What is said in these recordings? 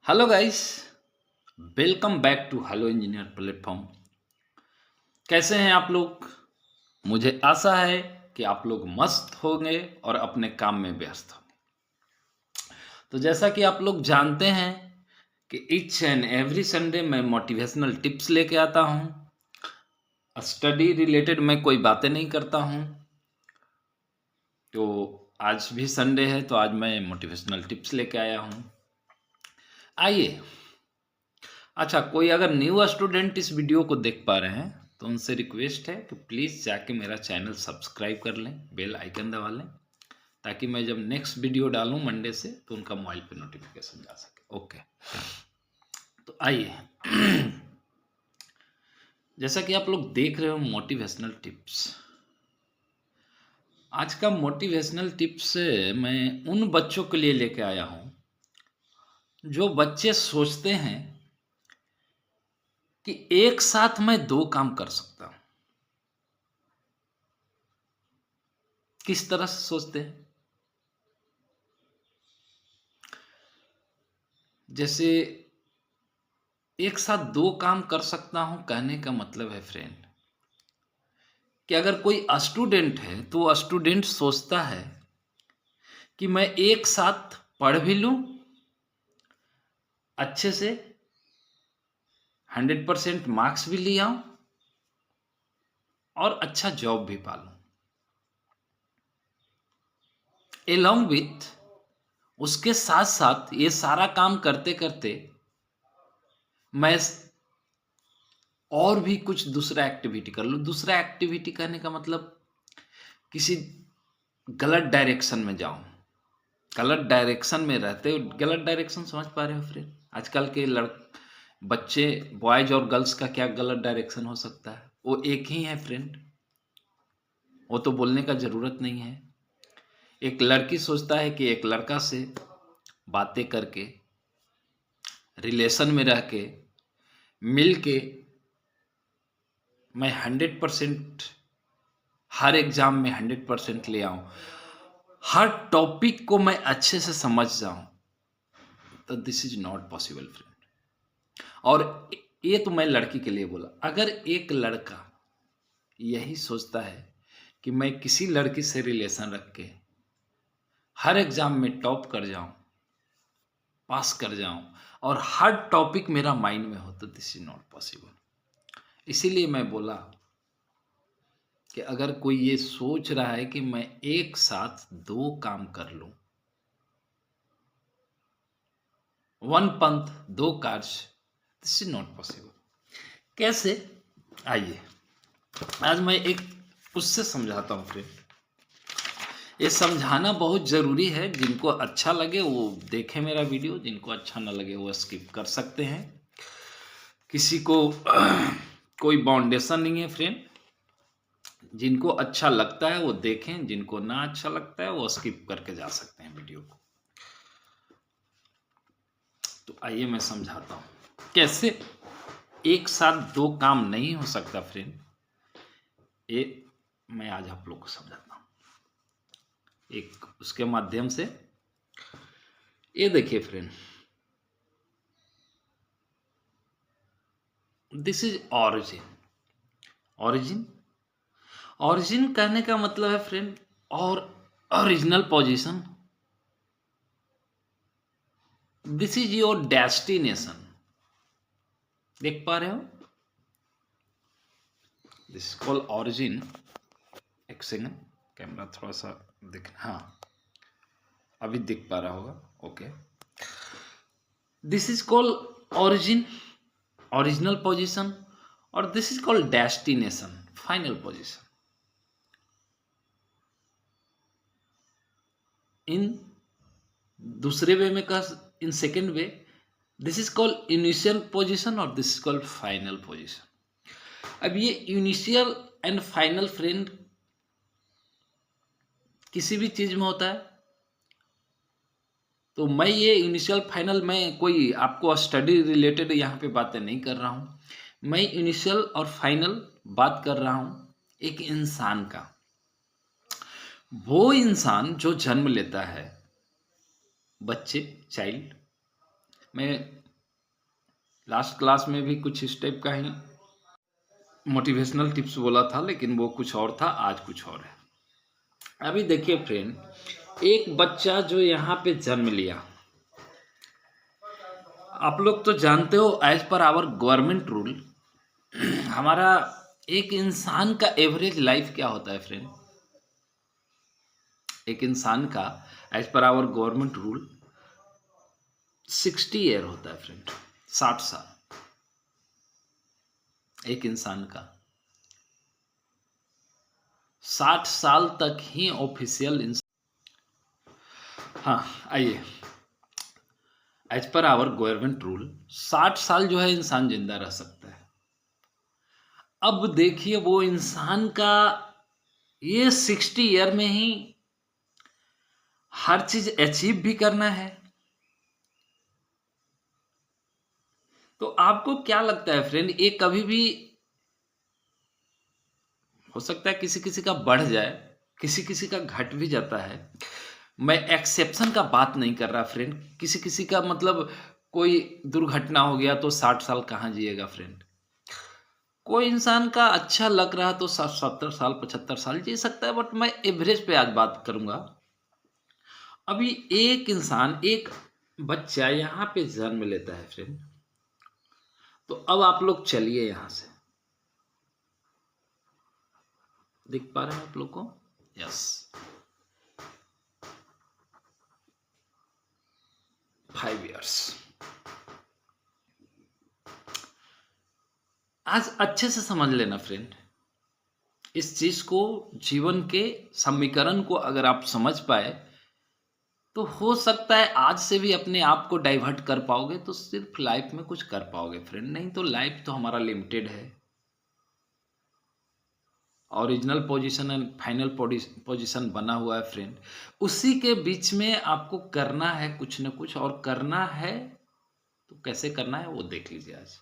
Hello guys, welcome back to Hello Engineer platform. कैसे हैं आप लोग? मुझे आशा है कि आप लोग मस्त होंगे और अपने काम में व्यस्त होंगे। तो जैसा कि आप लोग जानते हैं कि ईच एंड एवरी संडे मैं मोटिवेशनल टिप्स लेके आता हूँ। स्टडी रिलेटेड मैं कोई बातें नहीं करता हूँ। तो आज भी संडे है तो आज मैं मोटिवेशनल टिप्स लेके आया हूँ। आइए। अच्छा, कोई अगर न्यू स्टूडेंट इस वीडियो को देख पा रहे हैं तो उनसे रिक्वेस्ट है कि प्लीज़ जाके मेरा चैनल सब्सक्राइब कर लें, बेल आइकन दबा लें, ताकि मैं जब नेक्स्ट वीडियो डालूं मंडे से तो उनका मोबाइल पे नोटिफिकेशन जा सके। ओके, तो आइए। जैसा कि आप लोग देख रहे हो मोटिवेशनल टिप्स, आज का मोटिवेशनल टिप्स मैं उन बच्चों के लिए लेके आया हूँ जो बच्चे सोचते हैं कि एक साथ मैं दो काम कर सकता हूँ। किस तरह से सोचते हैं? जैसे एक साथ दो काम कर सकता हूं, कहने का मतलब है फ्रेंड कि अगर कोई स्टूडेंट है तो स्टूडेंट सोचता है कि मैं एक साथ पढ़ भी लूं अच्छे से, 100% मार्क्स भी ले आऊं और अच्छा जॉब भी पालूं। एलॉन्ग विथ उसके साथ साथ ये सारा काम करते करते मैं और भी कुछ दूसरा एक्टिविटी कर लूं। दूसरा एक्टिविटी कहने का मतलब किसी गलत डायरेक्शन में जाऊं। गलत डायरेक्शन में रहते हो, गलत डायरेक्शन समझ पा रहे हो फ्रेंड? आजकल के बच्चे, बॉयज और गर्ल्स का क्या गलत डायरेक्शन हो सकता है? वो एक ही है फ्रेंड, वो तो बोलने का जरूरत नहीं है। एक लड़की सोचता है कि एक लड़का से बातें करके, रिलेशन में रह के, मिल के मैं 100% हर एग्जाम में 100% ले आऊं, हर टॉपिक को मैं अच्छे से समझ जाऊं, तो this is not possible friend. और ये तो मैं लड़की के लिए बोला। अगर एक लड़का यही सोचता है कि मैं किसी लड़की से रिलेशन रख के हर एग्जाम में टॉप कर जाऊं, पास कर जाऊं और हर टॉपिक मेरा माइंड में हो, तो दिस इज नॉट पॉसिबल। इसीलिए मैं बोला कि अगर कोई ये सोच रहा है कि मैं एक साथ दो काम कर लूं, वन पंथ दो कार्य, दिस इज नॉट पॉसिबल। कैसे? आइए, आज मैं एक उससे समझाता हूं फ्रेंड। ये समझाना बहुत ज़रूरी है। जिनको अच्छा लगे वो देखें मेरा वीडियो, जिनको अच्छा ना लगे वो स्किप कर सकते हैं। किसी को कोई बाउंडेशन नहीं है फ्रेंड। जिनको अच्छा लगता है वो देखें, जिनको ना अच्छा लगता है वो स्किप करके जा सकते हैं वीडियो को। तो आइए मैं समझाता हूँ कैसे एक साथ दो काम नहीं हो सकता फ्रेंड। ये मैं आज आप लोग को समझाता हूँ एक उसके माध्यम से। ये देखिए friend, this is origin. Origin, origin कहने का मतलब है फ्रेंड और original position. This is your destination. देख पा रहे हो? This call origin. एक सेकंड, कैमरा थोड़ा सा दिख, हाँ अभी दिख पा रहा होगा। Okay, this is call origin, original position, और this is called destination, final position. इन दूसरे वे में कहा, in second way, this is called initial position और this is called final position. अब ये इनिशियल एंड फाइनल फ्रेंड किसी भी चीज में होता है। तो मैं ये इनिशियल फाइनल, मैं कोई आपको स्टडी रिलेटेड यहाँ पे बातें नहीं कर रहा हूँ। मैं इनिशियल और फाइनल बात कर रहा हूँ एक इंसान का। वो इंसान जो जन्म लेता है, बच्चे, चाइल्ड, मैं लास्ट क्लास में भी कुछ इस टाइप का ही मोटिवेशनल टिप्स बोला था, लेकिन वो कुछ और था, आज कुछ और है। अभी देखिए फ्रेंड, एक बच्चा जो यहाँ पे जन्म लिया, आप लोग तो जानते हो as per our government rule हमारा एक इंसान का एवरेज लाइफ क्या होता है फ्रेंड? एक इंसान का as per our government rule 60 year होता है फ्रेंड, 60 साल एक इंसान का। 60 साल तक ही ऑफिशियल इंसान। हाँ आइए, as per our government rule 60 साल जो है इंसान जिंदा रह सकता है। अब देखिए वो इंसान का ये 60 ईयर में ही हर चीज अचीव भी करना है। तो आपको क्या लगता है फ्रेंड, ये कभी भी हो सकता है किसी किसी का बढ़ जाए, किसी किसी का घट भी जाता है। मैं एक्सेप्शन का बात नहीं कर रहा फ्रेंड, किसी किसी का मतलब कोई दुर्घटना हो गया तो 60 साल कहाँ जिएगा फ्रेंड। कोई इंसान का अच्छा लग रहा तो 70 साल 75 साल जी सकता है, बट मैं एवरेज पे आज बात करूंगा। अभी एक इंसान, एक बच्चा यहाँ पे जन्म लेता है फ्रेंड, तो अब आप लोग चलिए यहां से, दिख पा रहे हैं आप लोग को? Yes, 5 years. आज अच्छे से समझ लेना फ्रेंड, इस चीज को, जीवन के समीकरण को अगर आप समझ पाए तो हो सकता है आज से भी अपने आप को डाइवर्ट कर पाओगे, तो सिर्फ लाइफ में कुछ कर पाओगे फ्रेंड। नहीं तो लाइफ तो हमारा लिमिटेड है। Original position and final position बना हुआ है फ्रेंड, उसी के बीच में आपको करना है कुछ न कुछ, और करना है तो कैसे करना है वो देख लीजिए आज।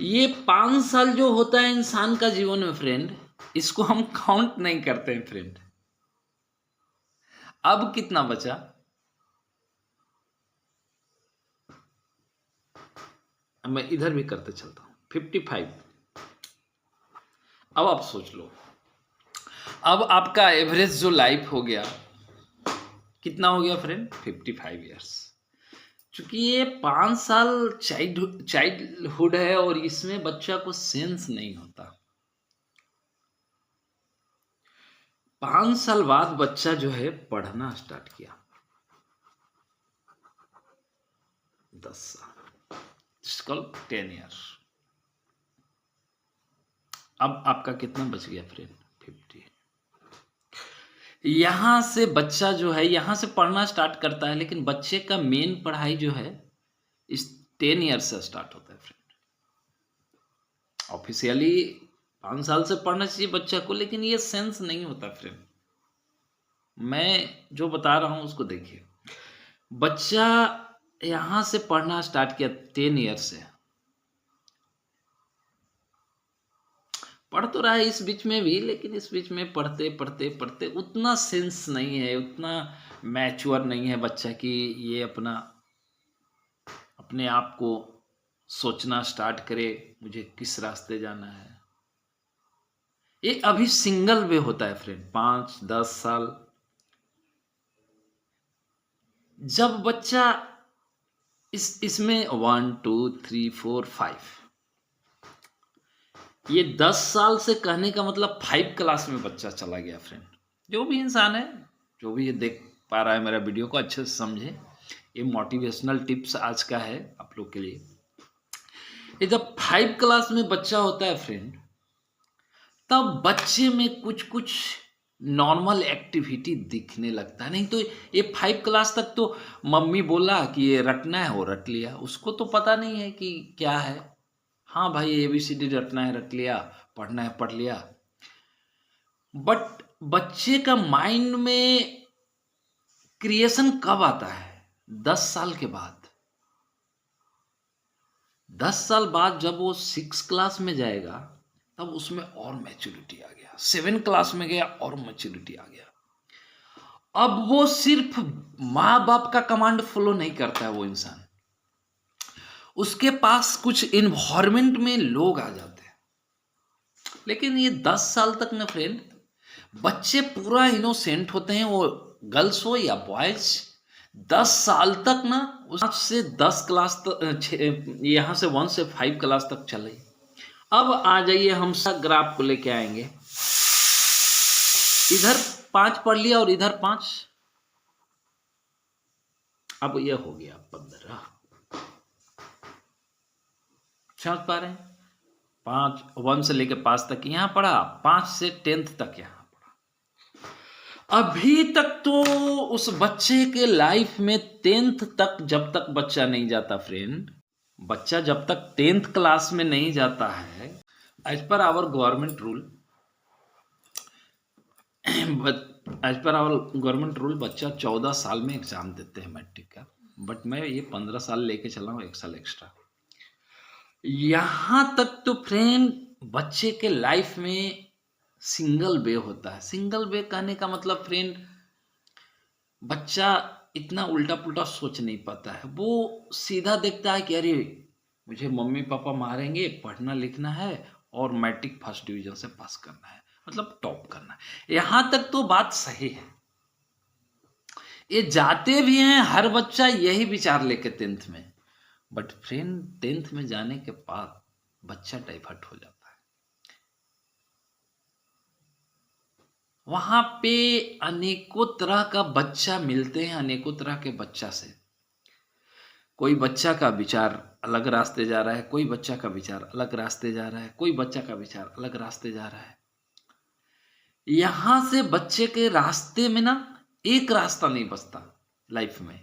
ये 5 साल जो होता है इंसान का जीवन में फ्रेंड, इसको हम काउंट नहीं करते हैं फ्रेंड। अब कितना बचा? मैं इधर भी करते चलता हूं, 55। अब आप सोच लो, अब आपका एवरेज जो लाइफ हो गया, कितना हो गया फ्रेंड? 55 इयर्स। चूंकि ये 5 साल चाइल्डहुड है और इसमें बच्चा को सेंस नहीं होता। 5 साल बाद बच्चा जो है पढ़ना स्टार्ट किया, 10 साल, 10 ईयर। अब आपका कितना बच गया फ्रेंड? 50। यहां से बच्चा जो है यहां से पढ़ना स्टार्ट करता है, लेकिन बच्चे का मेन पढ़ाई जो है इस 10 ईयर से स्टार्ट होता है फ्रेंड। ऑफिशियली 5 साल से पढ़ना चाहिए बच्चा को, लेकिन ये सेंस नहीं होता फ्रेंड। मैं जो बता रहा हूं उसको देखिए, बच्चा यहां से पढ़ना स्टार्ट किया 10 ईयर से, पढ़ तो रहा है इस बीच में भी, लेकिन इस बीच में पढ़ते पढ़ते पढ़ते उतना सेंस नहीं है, उतना मैच्योर नहीं है बच्चा कि ये अपने आप को सोचना स्टार्ट करे मुझे किस रास्ते जाना है। ये अभी सिंगल वे होता है फ्रेंड, 5-10 साल। जब बच्चा इसमें 1 2 3 4 5, ये 10 साल से कहने का मतलब 5 क्लास में बच्चा चला गया फ्रेंड। जो भी इंसान है, जो भी ये देख पा रहा है मेरा वीडियो को, अच्छे से समझे, ये मोटिवेशनल टिप्स आज का है आप लोग के लिए। ये जब 5 क्लास में बच्चा होता है फ्रेंड, तब बच्चे में कुछ कुछ नॉर्मल एक्टिविटी दिखने लगता है। नहीं तो ये 5 क्लास तक तो मम्मी बोला कि ये रटना है, वो रट लिया, उसको तो पता नहीं है कि क्या है। हाँ भाई ABCD रटना है, रट लिया, पढ़ना है, पढ़ लिया। बट बच्चे का माइंड में क्रिएशन कब आता है? 10 साल के बाद। 10 साल बाद जब वो 6 क्लास में जाएगा, तब उसमें और मैच्योरिटी आ गया। 7 क्लास में गया और मैच्योरिटी आ गया। अब वो सिर्फ माँ बाप का कमांड फॉलो नहीं करता है वो इंसान, उसके पास कुछ इन्वायरमेंट में लोग आ जाते हैं। लेकिन ये 10 साल तक ना फ्रेंड, बच्चे पूरा इनोसेंट होते हैं, वो गर्ल्स हो या बॉयज। 10 साल तक ना उस से 10 क्लास तक, यहाँ से 1 से 5 क्लास तक चले। अब आ जाइए, हम सब ग्राफ को लेके आएंगे। इधर 5 पढ़ लिया और इधर 5, अब ये हो गया 15। समझ पा रहे हैं? 5 1 से लेके 5 तक यहाँ पढ़ा, 5 से 10th तक यहाँ पढ़ा। अभी तक तो उस बच्चे के लाइफ में 10th तक, जब तक बच्चा नहीं जाता फ्रेंड, बच्चा जब तक 10th क्लास में नहीं जाता है, as per our government rule, as per our government rule बच्चा 14 साल में एग्जाम देते हैं मैट्रिक का, बट मैं ये 15 साल लेके चला हूँ, 1 साल एक्स्ट्रा। यहां तक तो फ्रेंड बच्चे के लाइफ में सिंगल वे होता है। सिंगल वे कहने का मतलब फ्रेंड, बच्चा इतना उल्टा पुल्टा सोच नहीं पाता है। वो सीधा देखता है कि अरे मुझे मम्मी पापा मारेंगे, पढ़ना लिखना है और मैट्रिक फर्स्ट डिवीजन से पास करना है, मतलब टॉप करना है। यहां तक तो बात सही है, ये जाते भी हैं, हर बच्चा यही विचार लेके 10th में। बट फ्रेंड 10th में जाने के बाद बच्चा डाइवर्ट हो जाता है। वहां पे अनेकों तरह का बच्चा मिलते हैं, अनेकों तरह के बच्चा से। कोई बच्चा का विचार अलग रास्ते जा रहा है, कोई बच्चा का विचार अलग रास्ते जा रहा है, कोई बच्चा का विचार अलग रास्ते जा रहा है। यहां से बच्चे के रास्ते में ना एक रास्ता नहीं बचता, लाइफ में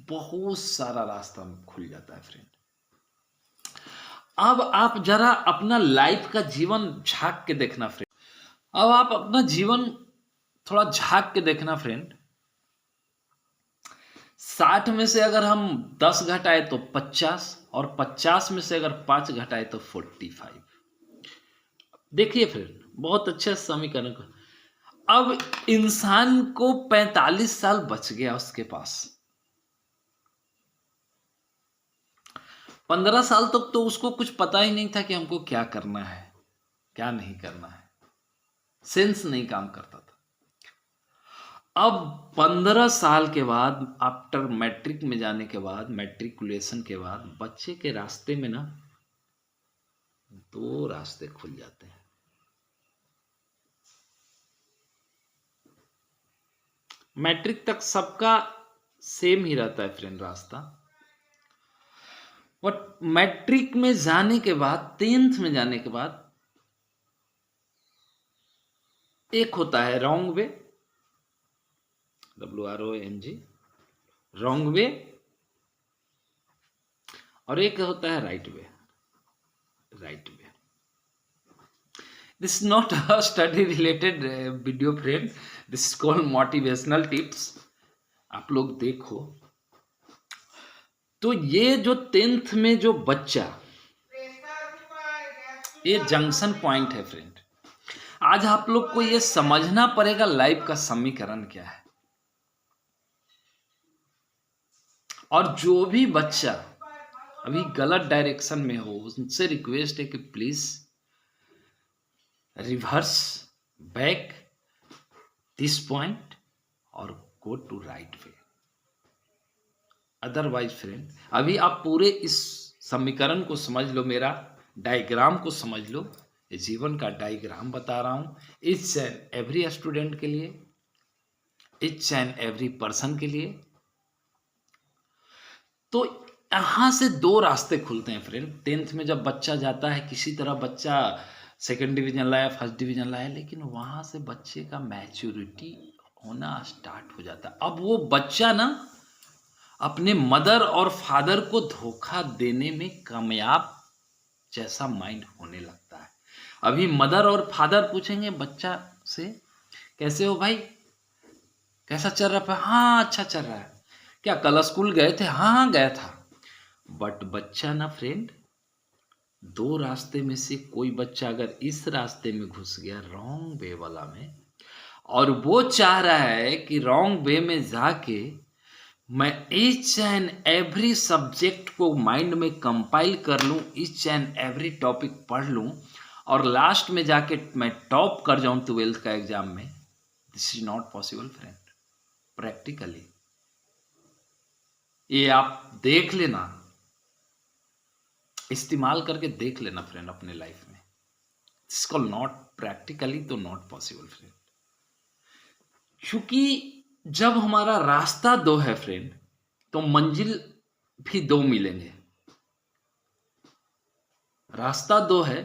बहुत सारा रास्ता खुल जाता है फ्रेंड। अब आप जरा अपना लाइफ का जीवन झांक के देखना फ्रेंड। अब आप अपना जीवन थोड़ा झांक के देखना फ्रेंड। 60 में से अगर हम 10 घटाए तो 50, और 50 में से अगर 5 घटाए तो 45। देखिए फ्रेंड, बहुत अच्छे समीकरण को। अब इंसान को 45 साल बच गया उसके पास। 15 साल तक तो उसको कुछ पता ही नहीं था कि हमको क्या करना है, क्या नहीं करना है, सेंस नहीं काम करता था। अब 15 साल के बाद, आफ्टर मैट्रिक में जाने के बाद, मैट्रिकुलेशन के बाद, बच्चे के रास्ते में ना 2 रास्ते खुल जाते हैं। मैट्रिक तक सबका सेम ही रहता है फ्रेंड रास्ता, बट मैट्रिक में जाने के बाद, 10th में जाने के बाद, एक होता है wrong way, WRONG, wrong way, और एक होता है right way, right way. This is not a study related video friend, this is called motivational tips. आप लोग देखो तो ये जो 10th में जो बच्चा, ये जंक्शन पॉइंट है फ्रेंड। आज आप लोग को ये समझना पड़ेगा लाइफ का समीकरण क्या है। और जो भी बच्चा अभी गलत डायरेक्शन में हो, उनसे रिक्वेस्ट है कि please reverse back this point और go to right way. Otherwise friend, अभी आप पूरे इस समीकरण को समझ लो, मेरा डायग्राम को समझ लो। ये जीवन का डायग्राम बता रहा हूं, ईच एंड एवरी स्टूडेंट के लिए, ईच एंड एवरी पर्सन के लिए। तो यहां से 2 रास्ते खुलते हैं फ्रेंड। 10th में जब बच्चा जाता है, किसी तरह बच्चा 2nd डिवीजन लाया, 1st डिवीजन लाया, लेकिन वहां से बच्चे का मैच्योरिटी होना स्टार्ट हो जाता है। अब वो बच्चा ना अपने मदर और फादर को धोखा देने में कामयाब जैसा माइंड होने लगता है। अभी मदर और फादर पूछेंगे बच्चा से, कैसे हो भाई, कैसा चल रहा है? हाँ अच्छा चल रहा है। क्या कल स्कूल गए थे? हाँ गया था। बट बच्चा ना फ्रेंड, 2 रास्ते में से कोई बच्चा अगर इस रास्ते में घुस गया, रॉन्ग वे वाला में, और वो चाह रहा है कि रॉन्ग वे में जाके मैं ईच एंड एवरी सब्जेक्ट को माइंड में कंपाइल कर लूँ, ईच एंड एवरी टॉपिक पढ़ लूँ और लास्ट में जाके मैं टॉप कर जाऊँ 12th का एग्जाम में, this is not possible friend. Practically ये आप देख लेना, इस्तेमाल करके देख लेना फ्रेंड अपने लाइफ में। इसको नॉट प्रैक्टिकली तो नॉट पॉसिबल फ्रेंड, क्योंकि जब हमारा रास्ता दो है फ्रेंड तो मंजिल भी दो मिलेंगे। रास्ता दो है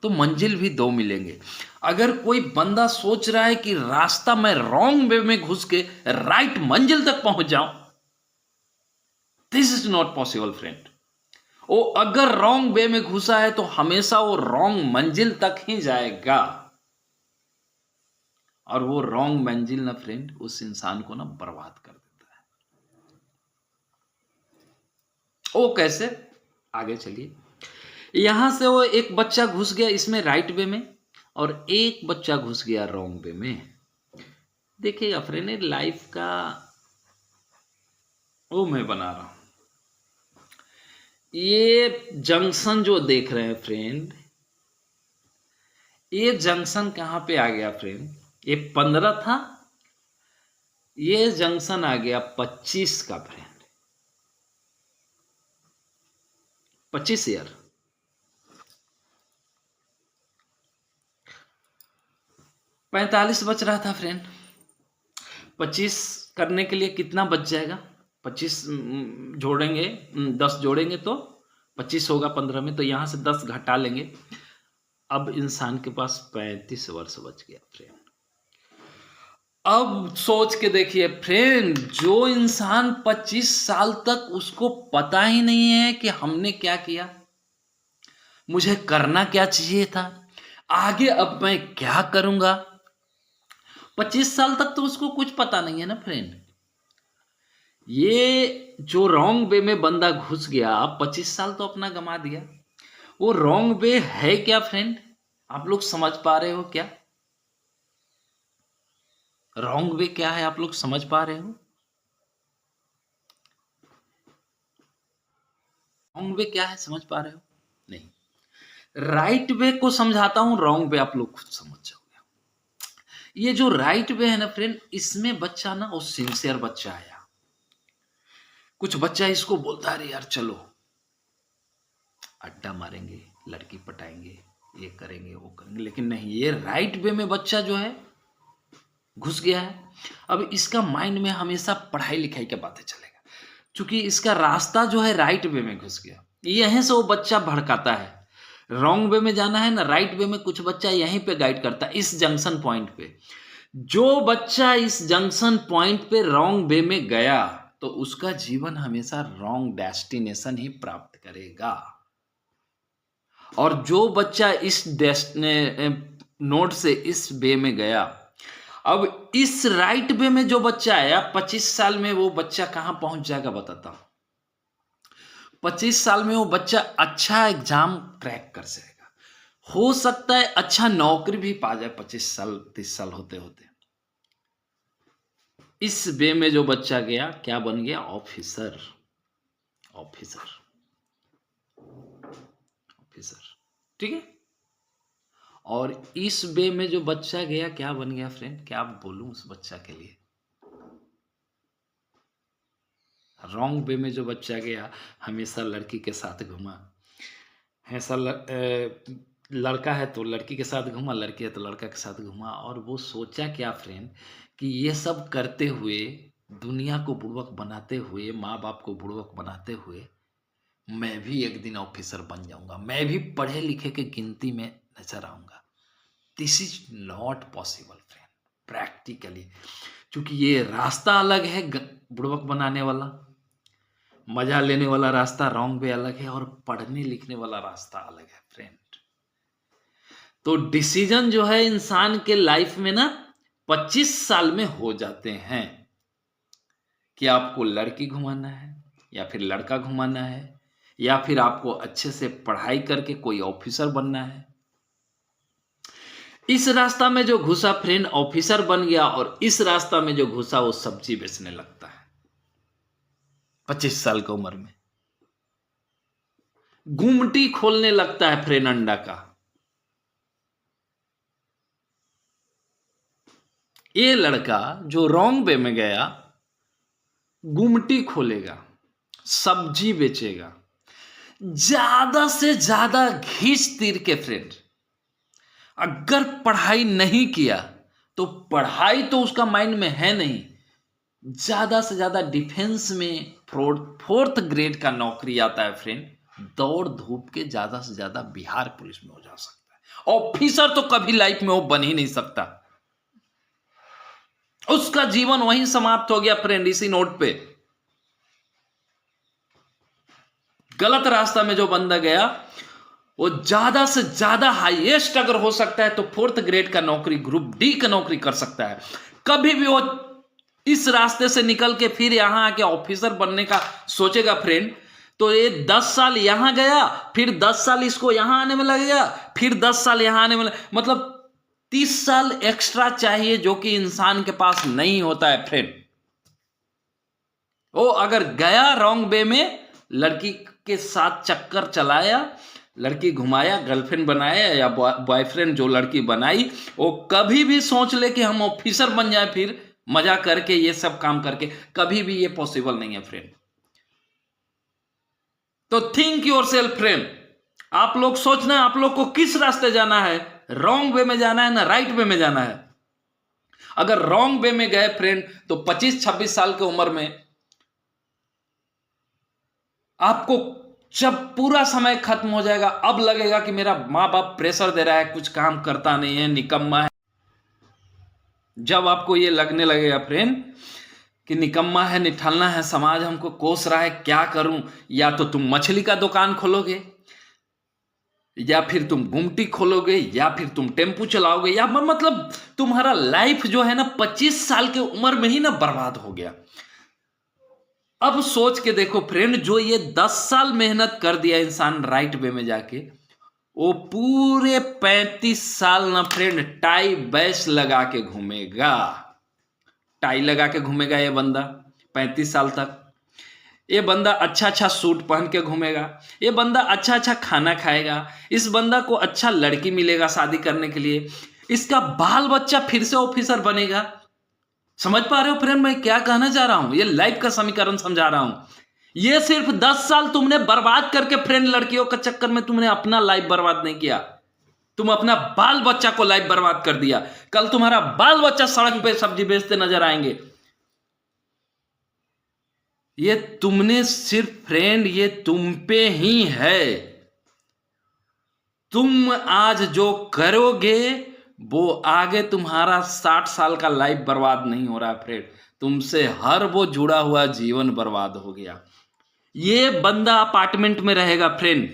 तो मंजिल भी दो मिलेंगे। अगर कोई बंदा सोच रहा है कि रास्ता मैं रॉन्ग वे में घुस के राइट मंजिल तक पहुंच जाऊं, this is not possible friend. वो अगर रॉन्ग वे में घुसा है तो हमेशा वो रॉन्ग मंजिल तक ही जाएगा, और वो रॉन्ग मंजिल ना फ्रेंड उस इंसान को ना बर्बाद कर देता है। वो कैसे, आगे चलिए। यहां से वो एक बच्चा घुस गया इसमें राइट वे में और एक बच्चा घुस गया रॉन्ग वे में। देखिएगा फ्रेंड, लाइफ का वो मैं बना रहा हूं। ये जंक्शन जो देख रहे हैं फ्रेंड, ये जंक्शन कहां पे आ गया फ्रेंड? ये 15 था, ये जंक्शन आ गया 25 का फ्रेंड। 25 ईयर 45 बच रहा था फ्रेंड। 25 करने के लिए कितना बच जाएगा? 25 जोड़ेंगे, 10 जोड़ेंगे तो 25 होगा 15 में, तो यहां से 10 घटा लेंगे। अब इंसान के पास 35 वर्ष बच गया फ्रेंड। अब सोच के देखिए फ्रेंड, जो इंसान 25 साल तक उसको पता ही नहीं है कि हमने क्या किया, मुझे करना क्या चाहिए था, आगे अब मैं क्या करूंगा, 25 साल तक तो उसको कुछ पता नहीं है ना फ्रेंड। ये जो रॉन्ग वे में बंदा घुस गया, 25 साल तो अपना गंवा दिया। वो रॉन्ग वे है क्या फ्रेंड? आप लोग समझ पा रहे हो क्या? रॉन्ग वे क्या है, आप लोग समझ पा रहे हो? रॉन्ग वे क्या है, समझ पा रहे हो? नहीं। राइट वे को समझाता हूं, रॉन्ग वे आप लोग खुद समझ जाओगे। ये जो राइट वे है ना फ्रेंड, इसमें बच्चा ना वो सिंसियर बच्चा आया। कुछ बच्चा इसको बोलता है, अरे यार चलो अड्डा मारेंगे, लड़की पटाएंगे, ये करेंगे वो करेंगे, लेकिन नहीं, ये राइट वे में बच्चा जो है घुस गया है। अब इसका माइंड में हमेशा पढ़ाई लिखाई की बातें चलेगा, क्योंकि इसका रास्ता जो है राइट वे में घुस गया। यहीं से वो बच्चा भड़काता है। रॉन्ग वे में जाना है ना, राइट वे में कुछ बच्चा यहीं पे गाइड करता है, इस जंक्शन पॉइंट पे। जो बच्चा इस जंक्शन पॉइंट पे रॉन्ग वे में गया तो उसका जीवन हमेशा रॉन्ग डेस्टिनेशन ही प्राप्त करेगा। और जो बच्चा इस नोड से इस वे में गया, अब इस राइट वे में जो बच्चा आया, 25 साल में वो बच्चा कहां पहुंच जाएगा बताता हूं। 25 साल में वो बच्चा अच्छा एग्जाम क्रैक कर जाएगा, हो सकता है अच्छा नौकरी भी पा जाए 25 साल 30 साल होते होते। इस वे में जो बच्चा गया क्या बन गया? ऑफिसर। ऑफिसर, ऑफिसर, ठीक है। और इस वे में जो बच्चा गया क्या बन गया फ्रेंड? क्या बोलूं उस बच्चा के लिए? रॉन्ग वे में जो बच्चा गया, हमेशा लड़की के साथ घुमा, हमेशा लड़का है तो लड़की के साथ घुमा, लड़की है तो लड़का के साथ घुमा। और वो सोचा क्या फ्रेंड कि ये सब करते हुए, दुनिया को बुड़बक बनाते हुए, माँ बाप को बुड़बक बनाते हुए, मैं भी एक दिन ऑफिसर बन जाऊंगा, मैं भी पढ़े लिखे के गिनती में नजर आऊंगा। This is not possible friend practically, क्योंकि ये रास्ता अलग है, बुड़बक बनाने वाला, मजा लेने वाला रास्ता रॉन्ग वे अलग है, और पढ़ने लिखने वाला रास्ता अलग है फ्रेंड। तो डिसीजन जो है इंसान के लाइफ में ना 25 साल में हो जाते हैं कि आपको लड़की घुमाना है या फिर लड़का घुमाना है, या फिर आपको अच्छे से पढ़ाई करके कोई ऑफिसर बनना है। इस रास्ता में जो घुसा फ्रेंड ऑफिसर बन गया, और इस रास्ता में जो घुसा वो सब्जी बेचने लगता है। 25 साल की उम्र में गुमटी खोलने लगता है फ्रेंड अंडा का। ये लड़का जो रॉन्ग वे में गया, गुमटी खोलेगा, सब्जी बेचेगा, ज्यादा से ज्यादा घींच तीर के फ्रेंड। अगर पढ़ाई नहीं किया तो पढ़ाई तो उसका माइंड में है नहीं, ज्यादा से ज्यादा डिफेंस में फोर्थ ग्रेड का नौकरी आता है फ्रेंड। दौड़ धूप के ज्यादा से ज्यादा बिहार पुलिस में हो जा सकता है। ऑफिसर तो कभी लाइफ में वो बन ही नहीं सकता, उसका जीवन वहीं समाप्त हो गया फ्रेंड, इसी नोट पे। गलत रास्ता में जो बंदा गया वो ज्यादा से ज्यादा हाईएस्ट अगर हो सकता है तो फोर्थ ग्रेड का नौकरी, ग्रुप डी का नौकरी कर सकता है। कभी भी वो इस रास्ते से निकल के फिर यहां आके ऑफिसर बनने का सोचेगा फ्रेंड, तो ये 10 साल यहां गया, फिर 10 साल इसको यहां आने में लगेगा, फिर 10 साल यहां आने में मतलब 30 साल एक्स्ट्रा चाहिए, जो कि इंसान के पास नहीं होता है फ्रेंड। वो अगर गया रॉन्ग वे में, लड़की के साथ चक्कर चलाया, लड़की घुमाया, गर्लफ्रेंड बनाया या बॉयफ्रेंड जो लड़की बनाई, वो कभी भी सोच ले कि हम ऑफिसर बन जाए फिर मजा करके, ये सब काम करके, कभी भी ये पॉसिबल नहीं है फ्रेंड। तो थिंक योर सेल्फ फ्रेंड। आप लोग सोचना आप लोग को किस रास्ते जाना है, रॉन्ग वे में जाना है ना राइट वे में जाना है। अगर रॉन्ग वे में गए फ्रेंड तो 25-26 साल की उम्र में आपको जब पूरा समय खत्म हो जाएगा, अब लगेगा कि मेरा माँ बाप प्रेशर दे रहा है, कुछ काम करता नहीं है, निकम्मा है। जब आपको ये लगने लगेगा फ्रेंड कि निकम्मा है, निठल्ला है, समाज हमको कोस रहा है, क्या करूं, या तो तुम मछली का दुकान खोलोगे, या फिर तुम गुमटी खोलोगे, या फिर तुम टेम्पू चलाओगे, या मतलब तुम्हारा लाइफ जो है ना 25 साल की उम्र में ही ना बर्बाद हो गया। अब सोच के देखो फ्रेंड, जो ये 10 साल मेहनत कर दिया इंसान राइट वे में जाके, वो पूरे 35 साल ना फ्रेंड टाई बैच लगा के घूमेगा। टाई लगा के घूमेगा ये बंदा 35 साल तक। ये बंदा अच्छा अच्छा सूट पहन के घूमेगा, ये बंदा अच्छा अच्छा खाना खाएगा, इस बंदा को अच्छा लड़की मिलेगा शादी करने के लिए, इसका बाल बच्चा फिर से ऑफिसर बनेगा। समझ पा रहे हो फ्रेंड मैं क्या कहना चाह रहा हूं? ये लाइफ का समीकरण समझा रहा हूं। ये सिर्फ 10 साल तुमने बर्बाद करके फ्रेंड, लड़कियों के चक्कर में तुमने अपना लाइफ बर्बाद नहीं किया, तुम अपना बाल बच्चा को लाइफ बर्बाद कर दिया। कल तुम्हारा बाल बच्चा सड़क पे सब्जी बेचते नजर आएंगे। ये तुमने सिर्फ फ्रेंड, ये तुम पे ही है। तुम आज जो करोगे वो आगे तुम्हारा 60 साल का लाइफ बर्बाद नहीं हो रहा फ्रेंड, तुमसे हर वो जुड़ा हुआ जीवन बर्बाद हो गया। ये बंदा अपार्टमेंट में रहेगा फ्रेंड,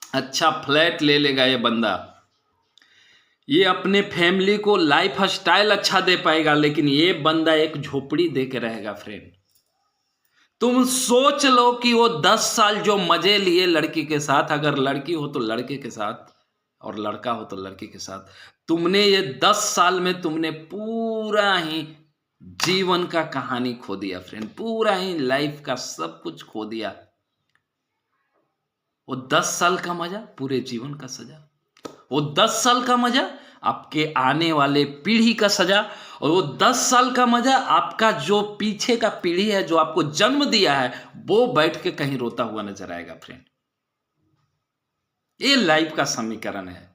अच्छा फ्लैट ले लेगा ये बंदा, ये अपने फैमिली को लाइफ स्टाइल अच्छा दे पाएगा, लेकिन ये बंदा एक झोपड़ी दे के रहेगा फ्रेंड। तुम सोच लो कि वो 10 साल जो मजे लिए लड़की के साथ, अगर लड़की हो तो लड़के के साथ और लड़का हो तो लड़की के साथ, तुमने ये 10 साल में तुमने पूरा ही जीवन का कहानी खो दिया फ्रेंड, पूरा ही लाइफ का सब कुछ खो दिया। वो 10 साल का मजा पूरे जीवन का सजा, वो 10 साल का मजा आपके आने वाले पीढ़ी का सजा, और वो 10 साल का मजा आपका जो पीछे का पीढ़ी है जो आपको जन्म दिया है, वो बैठ के कहीं रोता हुआ नजर आएगा फ्रेंड। ये लाइफ का समीकरण है।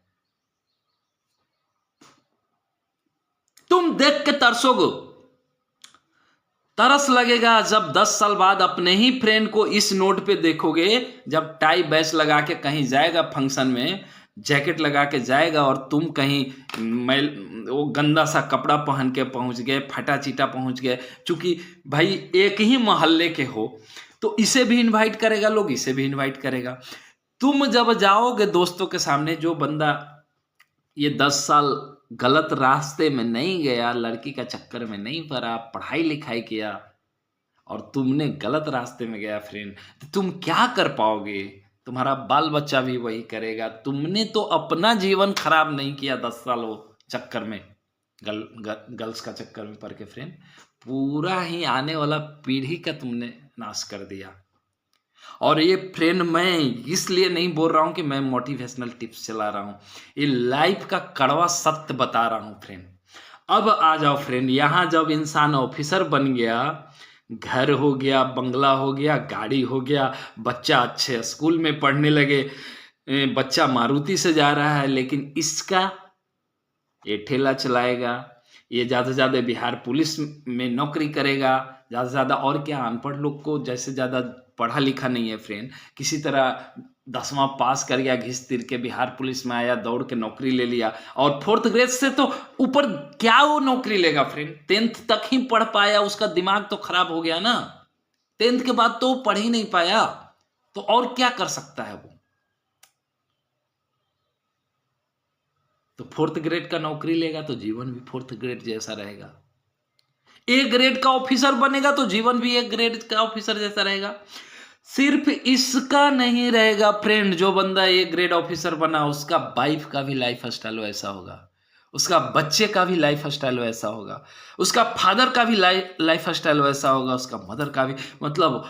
तुम देख के तरसोगे, तरस लगेगा जब 10 साल बाद अपने ही फ्रेंड को इस नोट पे देखोगे, जब टाई बैच लगा के कहीं जाएगा फंक्शन में, जैकेट लगा के जाएगा, और तुम कहीं वो गंदा सा कपड़ा पहन के पहुंच गए, फटा चीटा पहुंच गए। चूंकि भाई एक ही मोहल्ले के हो तो इसे भी इनवाइट करेगा लोग, इसे भी इनवाइट करेगा। तुम जब जाओगे दोस्तों के सामने, जो बंदा ये 10 साल गलत रास्ते में नहीं गया, लड़की का चक्कर में नहीं पड़ा, पढ़ाई लिखाई किया, और तुमने गलत रास्ते में गया फ्रेंड, तो तुम क्या कर पाओगे? तुम्हारा बाल बच्चा भी वही करेगा। तुमने तो अपना जीवन खराब नहीं किया 10 साल वो चक्कर में, गर्ल्स का चक्कर में पड़ के फ्रेंड, पूरा ही आने वाला पीढ़ी का तुमने नाश कर दिया। और ये फ्रेंड मैं इसलिए नहीं बोल रहा हूँ कि मैं मोटिवेशनल टिप्स चला रहा हूँ, ये लाइफ का कड़वा सत्य बता रहा हूँ फ्रेंड। अब आ जाओ फ्रेंड, यहाँ जब इंसान ऑफिसर बन गया, घर हो गया, बंगला हो गया, गाड़ी हो गया, बच्चा अच्छे स्कूल में पढ़ने लगे, बच्चा मारुति से जा रहा है, लेकिन इसका ये ठेला चलाएगा, ये ज़्यादा से ज़्यादा बिहार पुलिस में नौकरी करेगा, ज़्यादा से ज़्यादा और क्या, अनपढ़ लोग को जैसे ज़्यादा पढ़ा लिखा नहीं है फ्रेंड, किसी तरह 10वां पास कर गया, घिस तीर के बिहार पुलिस में आया, दौड़ के नौकरी ले लिया, और 4th ग्रेड से तो ऊपर क्या वो नौकरी लेगा फ्रेंड, 10th तक ही पढ़ पाया, उसका दिमाग तो खराब हो गया ना, 10th के बाद तो पढ़ ही नहीं पाया, तो और क्या कर सकता है वो। तो 4th ग्रेड का नौकरी लेगा तो जीवन भी 4th ग्रेड जैसा रहेगा। ए ग्रेड का ऑफिसर बनेगा तो जीवन भी एक ग्रेड का ऑफिसर जैसा रहेगा। सिर्फ इसका नहीं रहेगा फ्रेंड, जो बंदा ए ग्रेड ऑफिसर बना उसका वाइफ का भी लाइफ स्टाइल वैसा होगा, उसका बच्चे का भी लाइफ स्टाइल वैसा होगा, उसका फादर का भी लाइफ स्टाइल वैसा होगा, उसका मदर का भी। मतलब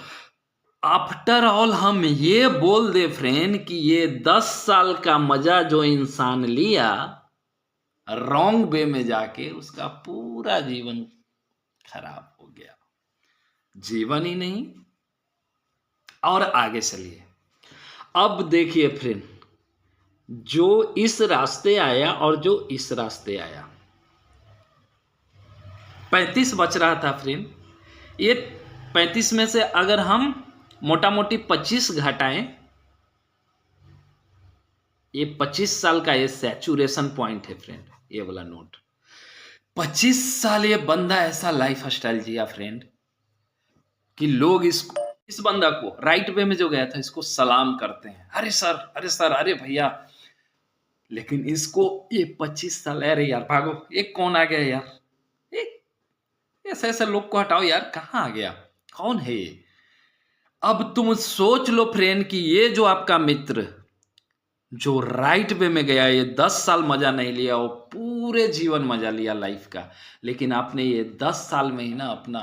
आफ्टर ऑल हम ये बोल दे फ्रेंड कि ये 10 साल का मजा जो इंसान लिया रॉन्ग वे में जाके, उसका पूरा जीवन खराब हो गया, जीवन ही नहीं। और आगे चलिए, अब देखिए फ्रेंड, जो इस रास्ते आया और जो इस रास्ते आया, 35 बच रहा था फ्रेंड। ये 35 में से अगर हम मोटा मोटी 25 घटाएं, ये 25 साल का ये सैचुरेशन पॉइंट है फ्रेंड, ये वाला नोट। 25 साल ये बंदा ऐसा लाइफ स्टाइल जिया फ्रेंड कि लोग इस बंदा को राइट वे में जो गया था इसको सलाम करते हैं, अरे सर, अरे सर, अरे भैया। लेकिन इसको ये 25 साल, अरे यार भागो, ये कौन आ गया यार, ऐसे ऐसे लोग को हटाओ यार, कहाँ आ गया, कौन है ये। अब तुम सोच लो फ्रेंड कि ये जो आपका मित्र जो राइट वे में गया, ये 10 साल मजा नहीं लिया, वो पूरे जीवन मजा लिया लाइफ का, लेकिन आपने ये 10 साल में ही ना अपना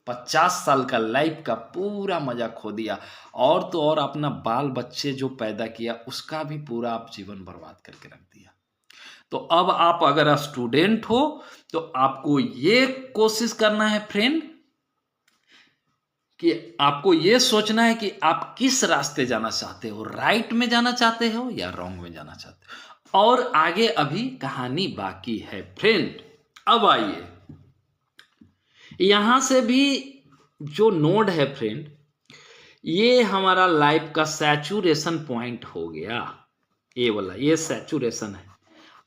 50 साल का लाइफ का पूरा मजा खो दिया, और तो और अपना बाल बच्चे जो पैदा किया उसका भी पूरा आप जीवन बर्बाद करके रख दिया। तो अब आप अगर स्टूडेंट हो तो आपको ये कोशिश करना है फ्रेंड कि आपको ये सोचना है कि आप किस रास्ते जाना चाहते हो, राइट में जाना चाहते हो या रॉन्ग में जाना चाहते हो। और आगे अभी कहानी बाकी है फ्रेंड। अब आइए, यहां से भी जो नोड है फ्रेंड, ये हमारा लाइफ का सैचुरेशन पॉइंट हो गया, ये वाला, ये सैचुरेशन है।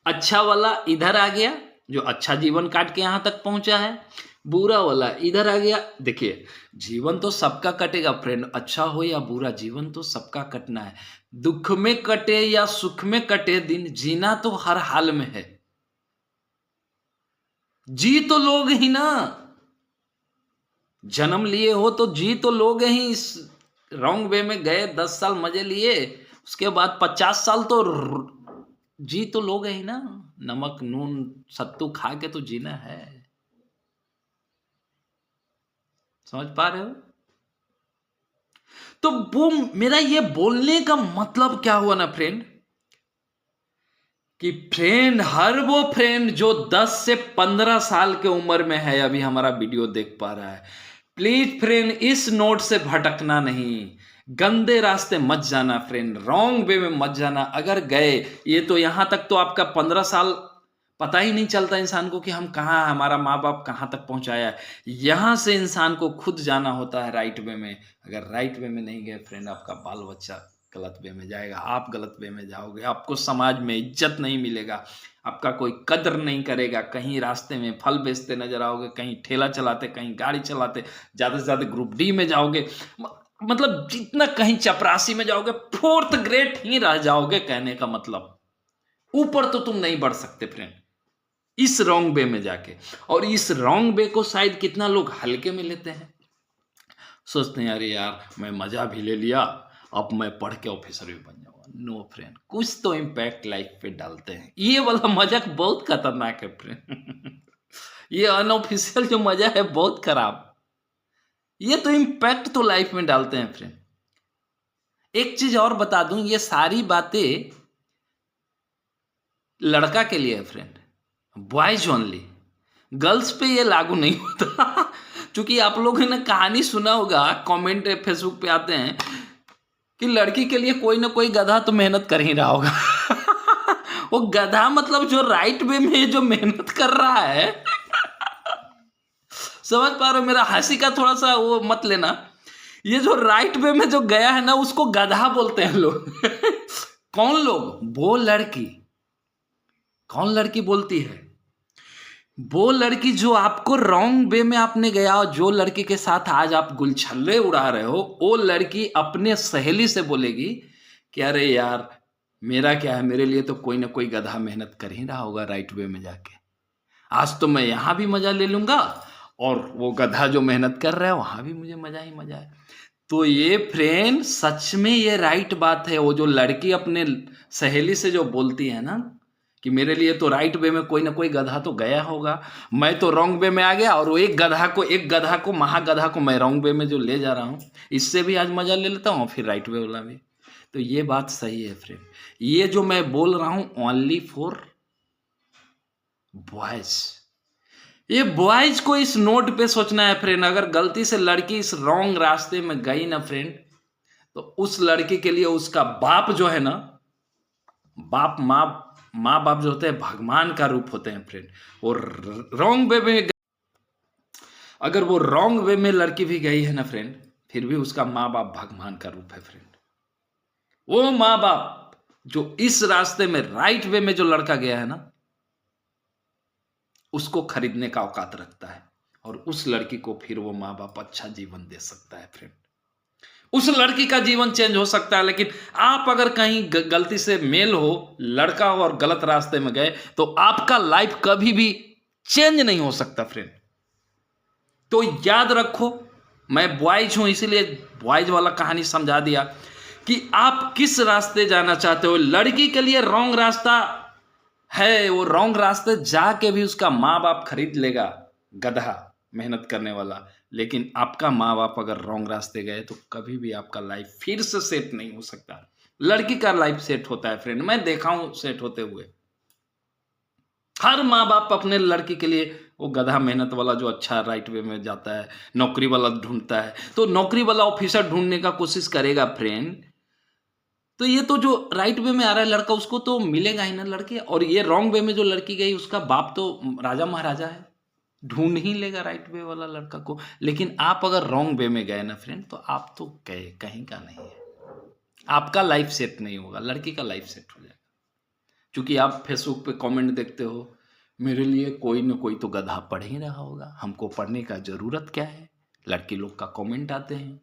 अच्छा वाला इधर आ गया, जो अच्छा जीवन काट के यहां तक पहुंचा है, बुरा वाला इधर आ गया। देखिए, जीवन तो सबका कटेगा फ्रेंड, अच्छा हो या बुरा, जीवन तो सबका कटना है। दुख में कटे या सुख में कटे दिन, जीना तो हर हाल में है। जी तो लोग ही ना, जन्म लिए हो तो जी तो लोग ही, इस रॉन्ग वे में गए, 10 साल मजे लिए, उसके बाद 50 साल तो जी तो लोग ही ना, नमक नून सत्तू खा के तो जीना है। समझ पा रहे हो। तो वो मेरा ये बोलने का मतलब क्या हुआ ना फ्रेंड, कि फ्रेंड, हर वो फ्रेंड जो 10 से 15 साल के उम्र में है, अभी हमारा वीडियो देख पा रहा है, प्लीज फ्रेंड इस नोट से भटकना नहीं, गंदे रास्ते मत जाना फ्रेंड, रॉन्ग वे में मत जाना। अगर गए, ये तो यहां तक तो आपका 15 साल पता ही नहीं चलता इंसान को कि हम कहाँ, हमारा माँ बाप कहाँ तक पहुंचाया है। यहां से इंसान को खुद जाना होता है राइट वे में। अगर राइट वे में नहीं गए फ्रेंड, आपका बाल बच्चा गलत वे में जाएगा, आप गलत वे में जाओगे, आपको समाज में इज्जत नहीं मिलेगा, आपका कोई कदर नहीं करेगा, कहीं रास्ते में फल बेचते नजर आओगे, कहीं ठेला चलाते, कहीं गाड़ी चलाते, ज्यादा से ज्यादा ग्रुप डी में जाओगे, मतलब जितना कहीं चपरासी में जाओगे, 4th ग्रेड ही रह जाओगे, कहने का मतलब ऊपर तो तुम नहीं बढ़ सकते फ्रेंड इस रॉन्ग वे में जाके। और इस रॉन्ग वे को शायद कितना लोग हल्के में लेते हैं, सोचते हैं अरे यार मैं मजा भी ले लिया, अब मैं पढ़ के ऑफिसर भी बन जाऊंगा। नो फ्रेंड, कुछ तो इम्पैक्ट लाइफ पे डालते हैं। ये वाला मजाक बहुत खतरनाक है फ्रेंड ये अनऑफिशियल जो मजा है बहुत खराब, ये तो इम्पैक्ट तो लाइफ में डालते हैं फ्रेंड। एक चीज और बता दूं, ये सारी बातें लड़का के लिए है फ्रेंड, बॉयज ओनली। गर्ल्स पे ये लागू नहीं होता क्योंकि आप लोगों ने कहानी सुना होगा, कमेंट फेसबुक पे आते हैं कि लड़की के लिए कोई ना कोई गधा तो मेहनत कर ही रहा होगा वो गधा मतलब जो राइट वे में जो मेहनत कर रहा है समझ पा रहे हो? मेरा हंसी का थोड़ा सा वो मत लेना। ये जो राइट वे में जो गया है ना, उसको गधा बोलते हैं लोग कौन लोग? वो लड़की। कौन लड़की बोलती है? वो लड़की जो आपको रॉन्ग वे में आपने गया, और जो लड़की के साथ आज आप गुलछल्ले उड़ा रहे हो, वो लड़की अपने सहेली से बोलेगी कि अरे यार मेरा क्या है, मेरे लिए तो कोई ना कोई गधा मेहनत कर ही रहा होगा राइट वे में जाके, आज तो मैं यहां भी मजा ले लूंगा और वो गधा जो मेहनत कर रहा है वहां भी मुझे मजा ही मजा है। तो ये फ्रेंड सच में ये राइट बात है। वो जो लड़की अपने सहेली से जो बोलती है ना कि मेरे लिए तो राइट वे में कोई ना कोई गधा तो गया होगा, मैं तो रॉन्ग वे में आ गया, और वो एक गधा को महागधा को मैं रॉन्ग वे में जो ले जा रहा हूँ, इससे भी आज मजा ले लेता हूँ, फिर राइट वे वाला भी। तो ये बात सही है फ्रेंड। ये जो मैं बोल रहा हूँ ओनली फॉर बॉयज। ये बॉयज को इस नोट पे सोचना है फ्रेंड। अगर गलती से लड़की इस रॉन्ग रास्ते में गई ना फ्रेंड, तो उस लड़की के लिए उसका बाप जो है ना, बाप माँ बाप जो होते हैं भगवान का रूप होते हैं फ्रेंड। और रॉन्ग वे में अगर वो रॉन्ग वे में लड़की भी गई है ना फ्रेंड, फिर भी उसका माँ बाप भगवान का रूप है फ्रेंड। वो माँ बाप जो इस रास्ते में राइट वे में जो लड़का गया है ना, उसको खरीदने का औकात रखता है, और उस लड़की को फिर वो माँ बाप अच्छा जीवन दे सकता है फ्रेंड। उस लड़की का जीवन चेंज हो सकता है। लेकिन आप अगर कहीं गलती से मेल हो, लड़का हो और गलत रास्ते में गए, तो आपका लाइफ कभी भी चेंज नहीं हो सकता फ्रेंड। तो याद रखो, मैं बॉयज हूं इसीलिए बॉयज वाला कहानी समझा दिया कि आप किस रास्ते जाना चाहते हो। लड़की के लिए रॉन्ग रास्ता है, वो रॉन्ग रास्ते जाके भी उसका माँ बाप खरीद लेगा, गधा मेहनत करने वाला। लेकिन आपका माँ बाप अगर रॉन्ग रास्ते गए तो कभी भी आपका लाइफ फिर से सेट नहीं हो सकता। लड़की का लाइफ सेट होता है फ्रेंड, मैं देखा हूं सेट होते हुए। हर माँ बाप अपने लड़की के लिए वो गधा मेहनत वाला जो अच्छा राइट वे में जाता है, नौकरी वाला ढूंढता है, तो नौकरी वाला ऑफिसर ढूंढने का कोशिश करेगा फ्रेंड। तो ये तो जो राइट वे में आ रहा है लड़का, उसको तो मिलेगा ही ना लड़के। और ये रॉन्ग वे में जो लड़की गई, उसका बाप तो राजा महाराजा है, ढूंढ ही लेगा राइट वे वाला लड़का को। लेकिन आप अगर रॉन्ग वे में गए ना फ्रेंड, तो आप तो गए, कहीं का नहीं है। आपका लाइफ सेट नहीं होगा, लड़की का लाइफ सेट हो जाएगा। क्योंकि आप फेसबुक पे कमेंट देखते हो, मेरे लिए कोई ना कोई तो गधा पढ़ ही रहा होगा, हमको पढ़ने का जरूरत क्या है, लड़की लोग का कमेंट आते हैं।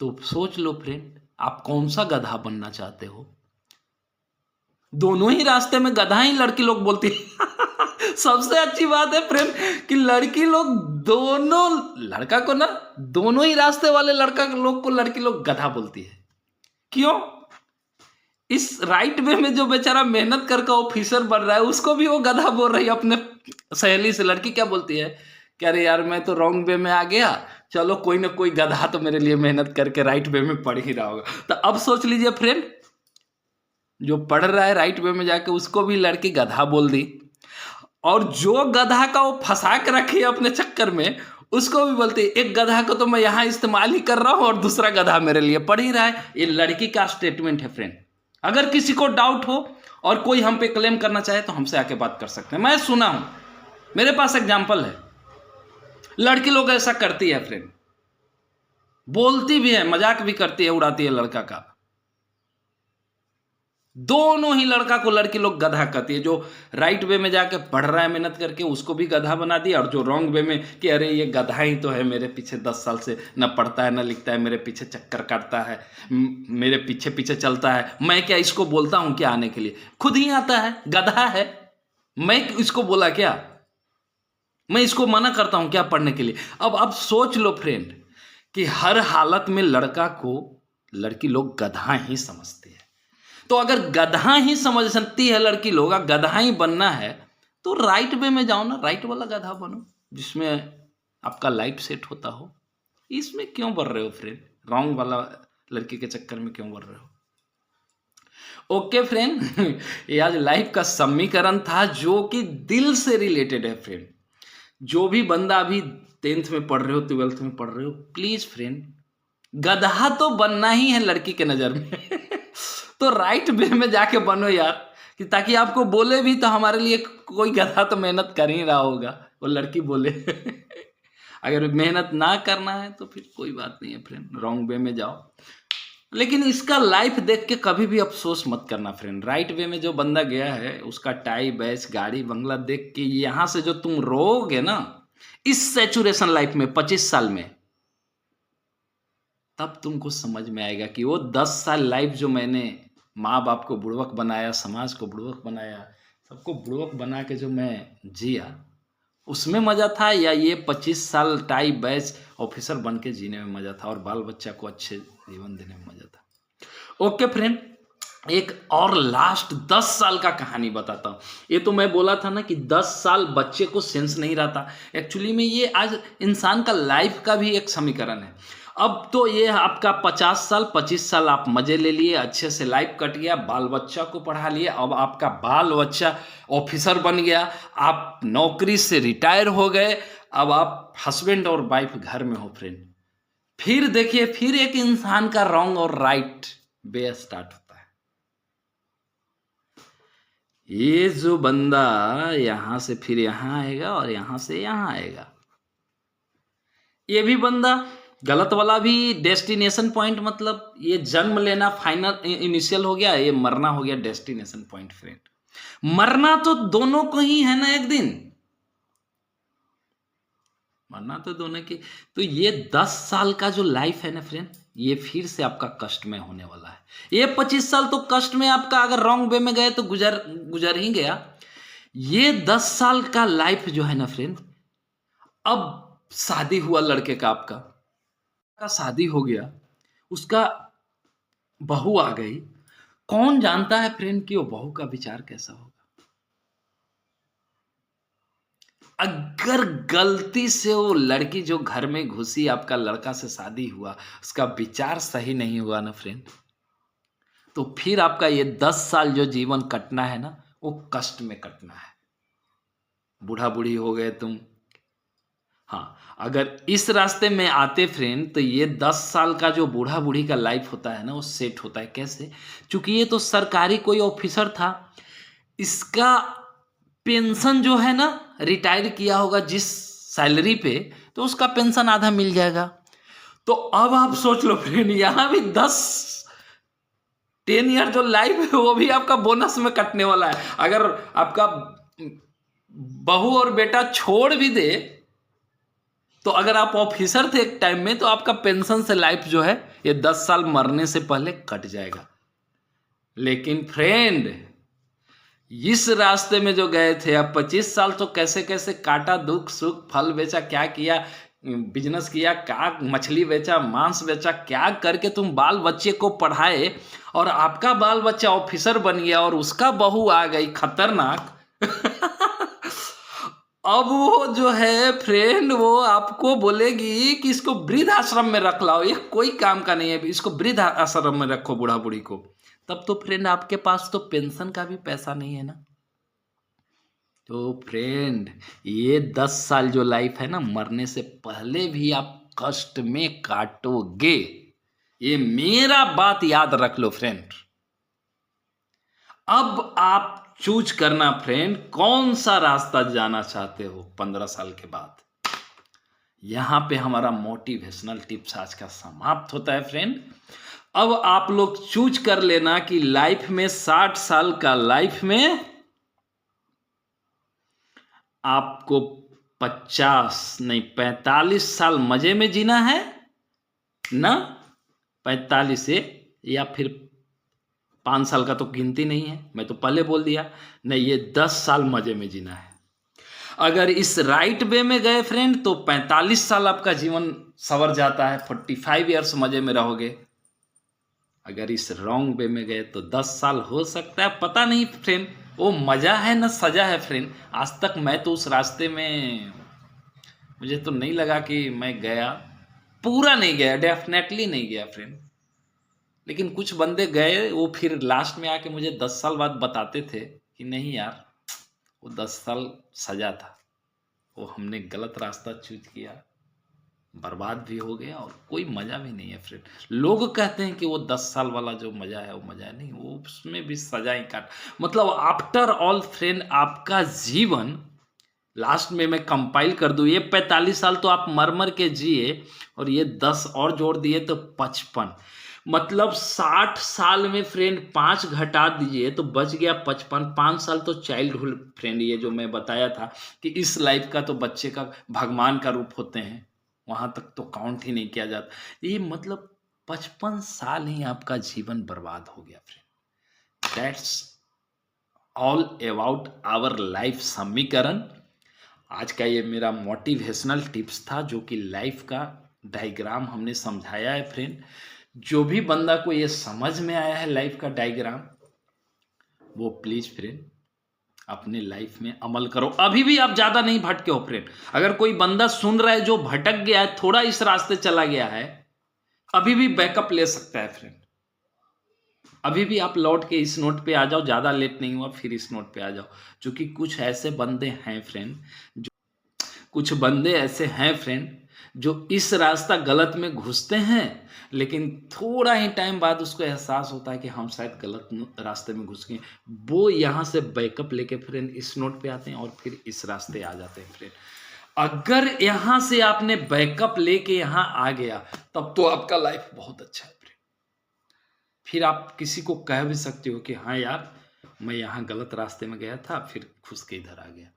तो सोच लो फ्रेंड, आप कौन सा गधा बनना चाहते हो। दोनों ही रास्ते में गधा ही लड़की लोग बोलती है सबसे अच्छी बात है फ्रेंड कि लड़की लोग दोनों, लड़का को ना, दोनों ही रास्ते वाले लड़का लोग को लड़की लोग गधा बोलती है। क्यों? इस राइट वे में जो बेचारा मेहनत करके ऑफिसर बन रहा है, उसको भी वो गधा बोल रही है अपने सहेली से। लड़की क्या बोलती है कि अरे यार मैं तो रॉन्ग वे में आ गया, चलो कोई ना कोई गधा तो मेरे लिए मेहनत करके राइट वे में पढ़ ही रहा होगा। तो अब सोच लीजिए फ्रेंड, जो पढ़ रहा है राइट वे में जाके, उसको भी लड़की गधा बोल दी, और जो गधा का वो फंसा के रखी है अपने चक्कर में, उसको भी बोलती है एक गधा को तो मैं यहां इस्तेमाल ही कर रहा हूं और दूसरा गधा मेरे लिए पढ़ ही रहा है। ये लड़की का स्टेटमेंट है फ्रेंड। अगर किसी को डाउट हो और कोई हम पे क्लेम करना चाहे तो हमसे आके बात कर सकते हैं। मैं सुना हूं, मेरे पास एग्जाम्पल है। लड़की लोग ऐसा करती है फ्रेंड, बोलती भी है, मजाक भी करती है, उड़ाती है लड़का का। दोनों ही लड़का को लड़की लोग गधा कहती है। जो राइट वे में जाके पढ़ रहा है मेहनत करके, उसको भी गधा बना दिया, और जो रॉन्ग वे में कि अरे ये गधा ही तो है, मेरे पीछे 10 साल से न पढ़ता है न लिखता है, मेरे पीछे चक्कर काटता है, मेरे पीछे पीछे चलता है, मैं क्या इसको बोलता हूं क्या आने के लिए, खुद ही आता है, गधा है, मैं इसको बोला क्या, मैं इसको मना करता हूं क्या पढ़ने के लिए। अब सोच लो फ्रेंड कि हर हालत में लड़का को लड़की लोग गधा ही समझती है। तो अगर गधा ही समझ सकती है लड़की लोग, गधा ही बनना है, तो राइट वे में जाओ ना, राइट वाला गधा बनो। जिसमें आपका लाइफ सेट होता हो, इसमें क्यों बढ़ रहे हो फ्रेंड? रॉन्ग वाला लड़की के चक्कर में क्यों बढ़ रहे हो? ओके फ्रेंड, ये आज लाइफ का समीकरण था जो कि दिल से रिलेटेड है फ्रेंड। जो भी बंदा अभी 10th में पढ़ रहे हो, 12th में पढ़ रहे हो, प्लीज फ्रेंड, गधा तो बनना ही है लड़की के नजर में। तो राइट वे में जाके बनो यार, कि ताकि आपको बोले भी तो हमारे लिए कोई गधा तो मेहनत कर ही रहा होगा, वो लड़की बोले। अगर मेहनत ना करना है तो फिर कोई बात नहीं है फ्रेंड, रॉन्ग वे में जाओ। लेकिन इसका लाइफ देख के कभी भी अफसोस मत करना फ्रेंड। राइट वे में जो बंदा गया है, उसका टाई बैच गाड़ी बंगला देख के यहाँ से जो तुम रोओगे ना इस सैचुरेशन लाइफ में 25 साल में, तब तुमको समझ में आएगा कि वो 10 साल लाइफ जो मैंने माँ बाप को बुड़वक बनाया, समाज को बुड़वक बनाया, सबको बुड़वक बना के जो मैं जिया, उसमें मजा था, या ये 25 साल टाई बैच ऑफिसर बन के जीने में मजा था और बाल बच्चा को अच्छे जीवन देने में मजा था। ओके फ्रेंड, एक और लास्ट 10 साल का कहानी बताता हूँ। ये तो मैं बोला था ना कि 10 साल बच्चे को सेंस नहीं रहता, एक्चुअली में ये आज इंसान का लाइफ का भी एक समीकरण है। अब तो ये आपका 50 साल 25 साल आप मजे ले लिए, अच्छे से लाइफ कट गया, बाल बच्चा को पढ़ा लिए, अब आपका बाल बच्चा ऑफिसर बन गया, आप नौकरी से रिटायर हो गए, अब आप हस्बैंड और वाइफ घर में हो फ्रेंड। फिर देखिए, फिर एक इंसान का रॉन्ग और राइट वे स्टार्ट होता है। ये जो बंदा यहां से फिर यहां आएगा और यहां से यहां आएगा, ये भी बंदा गलत वाला भी डेस्टिनेशन पॉइंट, मतलब ये जन्म लेना फाइनल इनिशियल हो गया, ये मरना हो गया डेस्टिनेशन पॉइंट फ्रेंड। मरना तो दोनों को ही है ना, एक दिन मरना तो दोनों की। तो ये 10 साल का जो लाइफ है ना फ्रेंड, ये फिर से आपका कष्ट में होने वाला है। ये 25 साल तो कष्ट में आपका, अगर रॉन्ग वे में गए तो गुजर ही गया। ये 10 साल का लाइफ जो है ना फ्रेंड, अब शादी हुआ लड़के का, आपका शादी हो गया, उसका बहू आ गई, कौन जानता है फ्रेंड कि वो बहू का विचार कैसा होगा। अगर गलती से वो लड़की जो घर में घुसी, आपका लड़का से शादी हुआ, उसका विचार सही नहीं हुआ ना फ्रेंड, तो फिर आपका ये 10 साल जो जीवन कटना है ना, वो कष्ट में कटना है। बूढ़ा बूढ़ी हो गए तुम। हाँ, अगर इस रास्ते में आते फ्रेंड, तो ये 10 साल का जो बूढ़ा बूढ़ी का लाइफ होता है ना, वो सेट होता है कैसे? क्योंकि ये तो सरकारी कोई ऑफिसर था, इसका पेंशन जो है ना, रिटायर किया होगा जिस सैलरी पे, तो उसका पेंशन आधा मिल जाएगा। तो अब आप सोच लो फ्रेंड, यहां भी 10 ईयर जो लाइफ है वो भी आपका बोनस में कटने वाला है। अगर आपका बहू और बेटा छोड़ भी दे, तो अगर आप ऑफिसर थे एक टाइम में, तो आपका पेंशन से लाइफ जो है ये 10 साल मरने से पहले कट जाएगा। लेकिन फ्रेंड, इस रास्ते में जो गए थे, अब 25 साल तो कैसे कैसे काटा, दुख सुख, फल बेचा, क्या किया, बिजनेस किया, क्या मछली बेचा, मांस बेचा, क्या करके तुम बाल बच्चे को पढ़ाए, और आपका बाल बच्चा ऑफिसर बन गया और उसका बहू आ गई खतरनाक। अब वो जो है फ्रेंड, वो आपको बोलेगी कि इसको वृद्ध आश्रम में रख लाओ, ये कोई काम का नहीं है, इसको वृद्ध आश्रम में रखो बूढ़ा बूढ़ी को। तब तो फ्रेंड आपके पास तो पेंशन का भी पैसा नहीं है ना। तो फ्रेंड, ये 10 साल जो लाइफ है ना, मरने से पहले भी आप कष्ट में काटोगे, ये मेरा बात याद रख लो फ्रेंड। अब आप चूज करना फ्रेंड, कौन सा रास्ता जाना चाहते हो 15 साल के बाद। यहां पे हमारा मोटिवेशनल टिप्स आज का समाप्त होता है फ्रेंड। अब आप लोग चूज कर लेना कि लाइफ में 60 साल का लाइफ में आपको 50 नहीं 45 साल मजे में जीना है ना, 45 से, या फिर 5 साल का तो गिनती नहीं है, मैं तो पहले बोल दिया नहीं, ये 10 साल मजे में जीना है। अगर इस राइट वे में गए फ्रेंड, तो 45 साल आपका जीवन सवर जाता है, 45 ईयर्स मजे में रहोगे। अगर इस रॉन्ग वे में गए तो 10 साल हो सकता है, पता नहीं फ्रेंड, वो मजा है ना सजा है फ्रेंड। आज तक मैं तो उस रास्ते में मुझे तो नहीं लगा कि मैं गया, पूरा नहीं गया, डेफिनेटली नहीं गया फ्रेंड। लेकिन कुछ बंदे गए, वो फिर लास्ट में आके मुझे 10 साल बाद बताते थे कि नहीं यार, वो 10 साल सजा था, वो हमने गलत रास्ता चूज किया, बर्बाद भी हो गया और कोई मज़ा भी नहीं है फ्रेंड। लोग कहते हैं कि वो 10 साल वाला जो मज़ा है वो मज़ा है, नहीं, वो उसमें भी सजा ही काट, मतलब आफ्टर ऑल फ्रेंड आपका जीवन लास्ट में मैं कंपाइल कर दूं, ये 45 साल तो आप मर मर के जिए और ये 10 और जोड़ दिए तो 55, मतलब 60 साल में फ्रेंड 5 घटा दीजिए तो बच गया 55। 5 साल तो चाइल्डहुड फ्रेंड, ये जो मैं बताया था कि इस लाइफ का तो बच्चे का भगवान का रूप होते हैं, वहां तक तो काउंट ही नहीं किया जाता, ये मतलब 55 साल ही आपका जीवन बर्बाद हो गया friend. That's all about our life समीकरण। आज का ये मेरा मोटिवेशनल टिप्स था, जो कि लाइफ का डायग्राम हमने समझाया है फ्रेंड। जो भी बंदा को ये समझ में आया है लाइफ का डायग्राम, वो प्लीज फ्रेंड अपने लाइफ में अमल करो। अभी भी आप ज्यादा नहीं भटके हो फ्रेंड। अगर कोई बंदा सुन रहा है जो भटक गया है, थोड़ा इस रास्ते चला गया है, अभी भी बैकअप ले सकता है फ्रेंड। अभी भी आप लौट के इस नोट पे आ जाओ, ज्यादा लेट नहीं हुआ, फिर इस नोट पे आ जाओ। क्योंकि कुछ ऐसे बंदे हैं फ्रेंड, कुछ बंदे ऐसे हैं फ्रेंड जो इस रास्ता गलत में घुसते हैं, लेकिन थोड़ा ही टाइम बाद उसको एहसास होता है कि हम शायद गलत रास्ते में घुस गए। वो यहाँ से बैकअप लेके फ्रेंड इस नोट पे आते हैं और फिर इस रास्ते आ जाते हैं फ्रेंड। अगर यहाँ से आपने बैकअप लेके यहाँ आ गया, तब तो आपका लाइफ बहुत अच्छा है फ्रेंड। फिर आप किसी को कह भी सकते हो कि हाँ यार, मैं यहाँ गलत रास्ते में गया था, फिर घुस के इधर आ गया।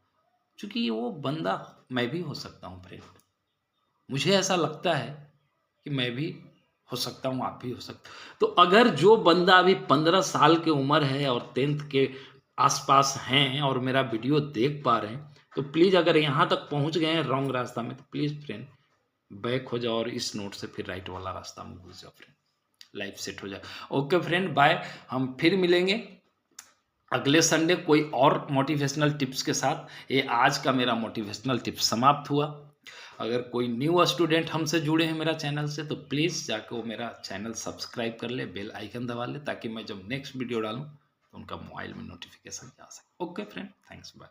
क्योंकि वो बंदा मैं भी हो सकता हूँ फ्रेंड। मुझे ऐसा लगता है कि मैं भी हो सकता हूँ, आप भी हो सकते। तो अगर जो बंदा अभी 15 साल की उम्र है और 10th के आसपास हैं और मेरा वीडियो देख पा रहे हैं, तो प्लीज़ अगर यहाँ तक पहुँच गए हैं रॉन्ग रास्ता में, तो प्लीज़ फ्रेंड बैक हो जाओ और इस नोट से फिर राइट वाला रास्ता में घुस जाओ फ्रेंड, लाइफ सेट हो जाए। Okay friend, bye. हम फिर मिलेंगे अगले संडे कोई और मोटिवेशनल टिप्स के साथ। ये आज का मेरा मोटिवेशनल टिप्स समाप्त हुआ। अगर कोई न्यू स्टूडेंट हमसे जुड़े हैं मेरा चैनल से, तो प्लीज़ जाकर वो मेरा चैनल सब्सक्राइब कर ले, बेल आइकन दबा ले, ताकि मैं जब नेक्स्ट वीडियो डालूं तो उनका मोबाइल में नोटिफिकेशन आ सके। Okay friend, thanks, bye.